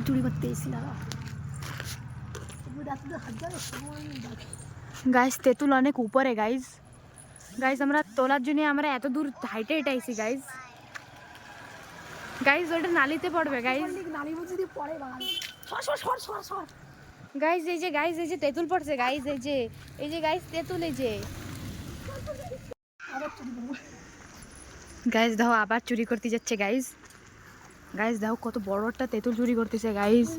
চুরি করতে এসেছিলাম। গাইস তেঁতুল অনেক উপরে গাইস। গাইস আমরা তোলার জন্য আমরা এত দূর হাইটে আইছি গাইস। গাইস ওটা নালিতে পড়বে গাইস। নালি মধ্যে দিয়ে পড়ে বাঙালি। সর। গাইস এই যে তেঁতুল পড়ছে গাইস। এই যে গাইস তেঁতুল এই যে। গাইস দাও আবার চুরি করতে যাচ্ছে গাইস। গাইস দাও কত বড় একটা তেঁতুল চুরি করতেছে গাইস।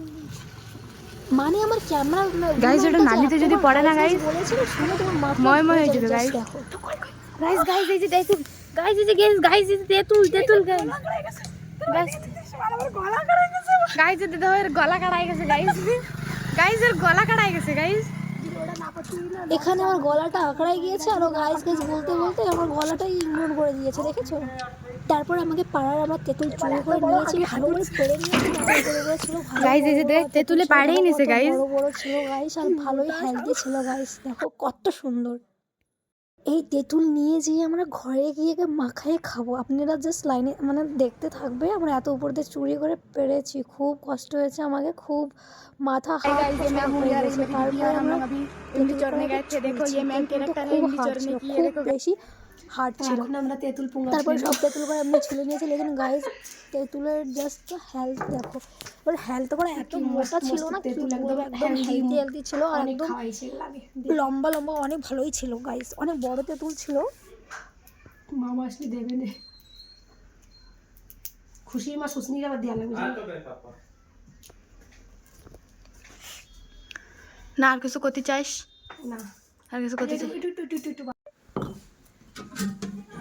মানে আমার ক্যামেরা গাইস এটা নালিতে যদি পড়ে না গাইস বলেছিল শুনে তোমার মাথা ময় হয়ে যাবে গাইস। গাইস এই যে তেঁতুল গাইস এই যে তেঁতুল গাইস। গাইস এর গলা কাটাই গেছে গাইস। গাইস এর গলা কাটাই গেছে গাইস। এখানে আমার গলাটা আঁকড়াই গিয়েছে আর ও গাইস বলতে আমার গলাটাই ইগনোর করে দিয়েছে, দেখেছো? তারপর আমাকে পাড়ার আমার তেঁতুল চুরি করে নিয়েছি, ভালো করে পেড়ে নিয়েছি। গাইস এই যে তেঁতুলে পাড়েই নিছে গাইস। বড় ছিল গাইস আর ভালোই হেলদি ছিল গাইস। দেখো কত সুন্দর। এই তেঁতুল নিয়ে যেয়ে আমরা ঘরে গিয়ে মাখায়ে খাবো। আপনারা জাস্ট লাইনে মানে দেখতে থাকবে। আমরা এত উপর দিয়ে চুরি করে পেরেছি, খুব কষ্ট হয়েছে আমাকে, খুব মাথা বেশি হার্ড ছিল। আমরা তেঁতুল তারপর সব তেঁতুল করে এমনি ছিলে নিয়েছি। লেকিন গাইস তেঁতুলের জাস্ট হেলথ দেখো, এবার হেলথ করে এত মোটা ছিল না, তেঁতুল একদম হেলদি ছিল আর একদম লম্বা অনেক ভালোই ছিল গাইস। অনেক বড় তেঁতুল ছিল। মামা আসলে দেবে না, খুশির মা শুশনির আবার দেওয়া লাগবে না। আর কিছু করতে চাইস না? আর কিছু করতে চাই।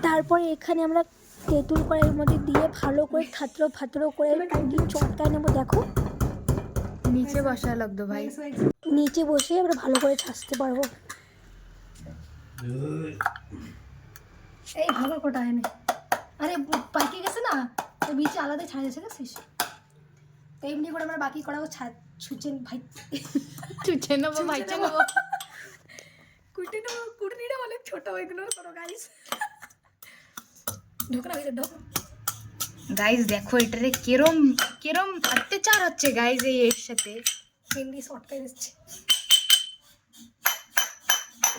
তারপরে এখানে আমরা তেঁতুল কড়াইয়ের মধ্যে দিয়ে ভালো করে ফাতরো করে চটকায় নেবো। দেখো নিচে বসা লাগতো ভাই, নিচে বসে আমরা ভালো করে ছাঁচতে পারবো। এই ভালো কোটা এনে আরে পাকি গেছে না, তো বিচে আলাদা ছাড়া যাচ্ছে গেছিস। তো এমনি করে আমরা বাকি করাও ছুঁচেন ভাই, ছুঁচে নেবো ভাই, কুটনিটা অনেক ছোট, ওইগুলো করো গাইস। ঢোকনা ভিতরে ঢোক। গাইস দেখো এটারে কিরম অত্যাচার হচ্ছে গাইস এর সাথে। হিন্দি শর্টকাট দিচ্ছে।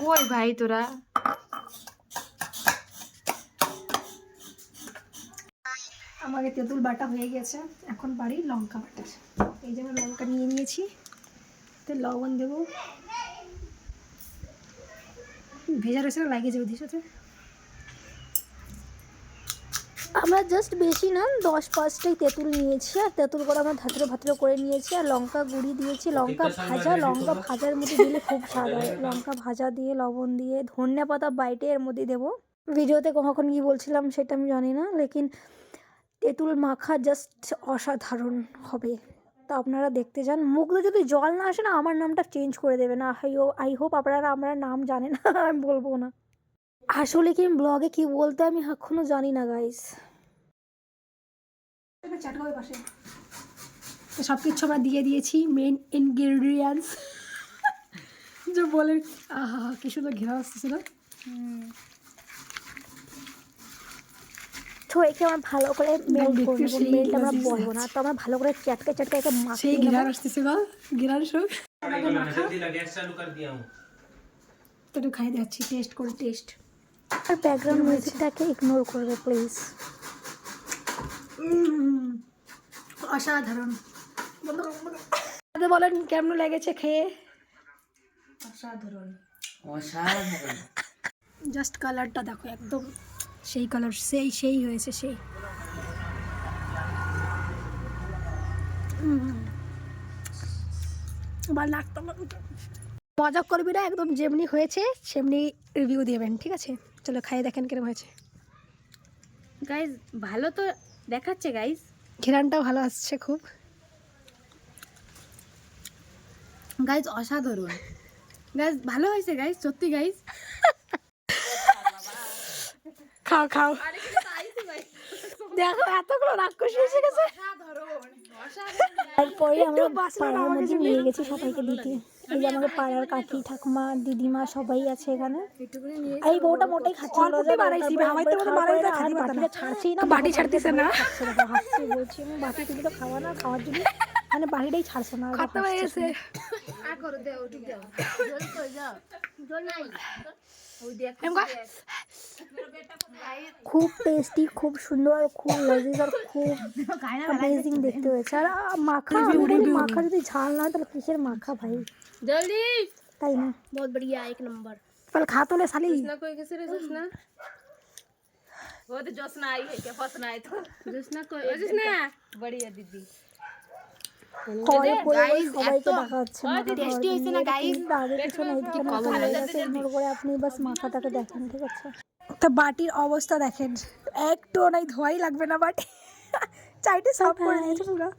ওই ভাই তোরা আমাকে তেঁতুল বাটা হয়ে গেছে, এখন বাড়ি লঙ্কা বাটা। এই যে আমি লঙ্কা নিয়ে নিয়েছি, তো লবণ দেবো। ভেজা রয়েছে লাগিয়ে যাবে দিশাতে। আমরা জাস্ট বেশি না 10-5টাই তেঁতুল নিয়েছি আর তেঁতুল করে আমরা ভাতরো করে নিয়েছি আর লঙ্কা গুঁড়ি দিয়েছি। লঙ্কা ভাজার মধ্যে দিলে খুব স্বাদ হয়। লঙ্কা ভাজা দিয়ে লবণ দিয়ে ধনিয়া পাতা বাইটে এর মধ্যে দেবো। ভিডিওতে কখন কি বলছিলাম সেটা আমি জানি না, লেকিন তেঁতুল মাখা জাস্ট অসাধারণ হবে। তা আপনারা দেখতে যান। মুখে যদি জল না আসে না আমার নামটা চেঞ্জ করে দেবে না। আই হোপ আপনারা আমার নাম জানে না, আমি বলবো না। আসলে কি ব্লগে কি বলতে আমি এখনো জানি না গাইস। সব কিছু আমরা দিয়ে দিয়েছি, মেন ইনগ্রেডিয়েন্টস যে বলে আহা কি সুন্দর ঘেরা আসতেছিল। তো একে আমরা ভালো করে মেল্ট করব। মেল্ট আমরা বলবো না, তো আমরা ভালো করে চটকে একে মাখিয়ে নেব। ঘেরা আসতেছে বা ঘেরার সব তো একটু খাই যাচ্ছি টেস্ট করে। আর ব্যাকগ্রাউন্ড মিউজিকটাকে ইগনোর করবে প্লিজ। অসাধারণ। বলেন কেমন লেগেছে খেয়ে? অসাধারণ। জাস্ট কালারটা দেখো, একদম সেই কালার, সেই হয়েছে সেই। মজা করবি না, একদম যেমনি হয়েছে সেমনি রিভিউ দেবেন, ঠিক আছে? চলো খাইয়ে দেখেন কিরকম হয়েছে। গাইস ভালো তো দেখাচ্ছে গাইস, ঘেরানটাও ভালো আসছে খুব। গাইস অসাধারণ গাইস, ভালো হয়েছে গাইস, সত্যি গাইস। খাও দেখো এতগুলো রাক্ষস এসে গেছে। তারপরে আমরা পাড়ার মধ্যে নিয়ে গেছি সবাইকে দিতে। এই যে আমাদের পাড়ার কাকি ঠাকুমা দিদিমা সবাই আছে এখানে। এই বউটা মোটেই খাচ্ছে না, বাটি ছাড়তেছে না। বলছি আমি বাটি তুমি তো খাওয়া না, খাওয়ার জন্য মানে বাড়িটাই ছাড়ছে না। খতম হয়ে গেছে। খুব টেস্টি, খুব সুন্দর, খুব লজিজ আর খুব অ্যামেজিং দেখতে হয়েছে। আর মাখা, মাখা যদি ঝাল না হয় তাহলে কিসের মাখা ভাই, जल्दी তাই না? बहुत बढ़िया एक नंबर। তাহলে খা তোলে শালি। ना कोई कैसे रे जोशना? वो तो जोशना आई है क्या? फसना है तो जोशना कोई जोशना बढ़िया दीदी। কল করে সবাইকে দেখা হচ্ছে টেস্টি হয়েছে না গাইস? আগে পিছনে এইদিকে মাথা হয়ে গেছে, ইগনোর করে আপনি বাস মাথাটাকে দেখেন, ঠিক আছে? তো বাটির অবস্থা দেখেন, একটু নাই ধোয়াই লাগবে না বাটি, চাইটে সাফ করে দিয়েছে পুরো।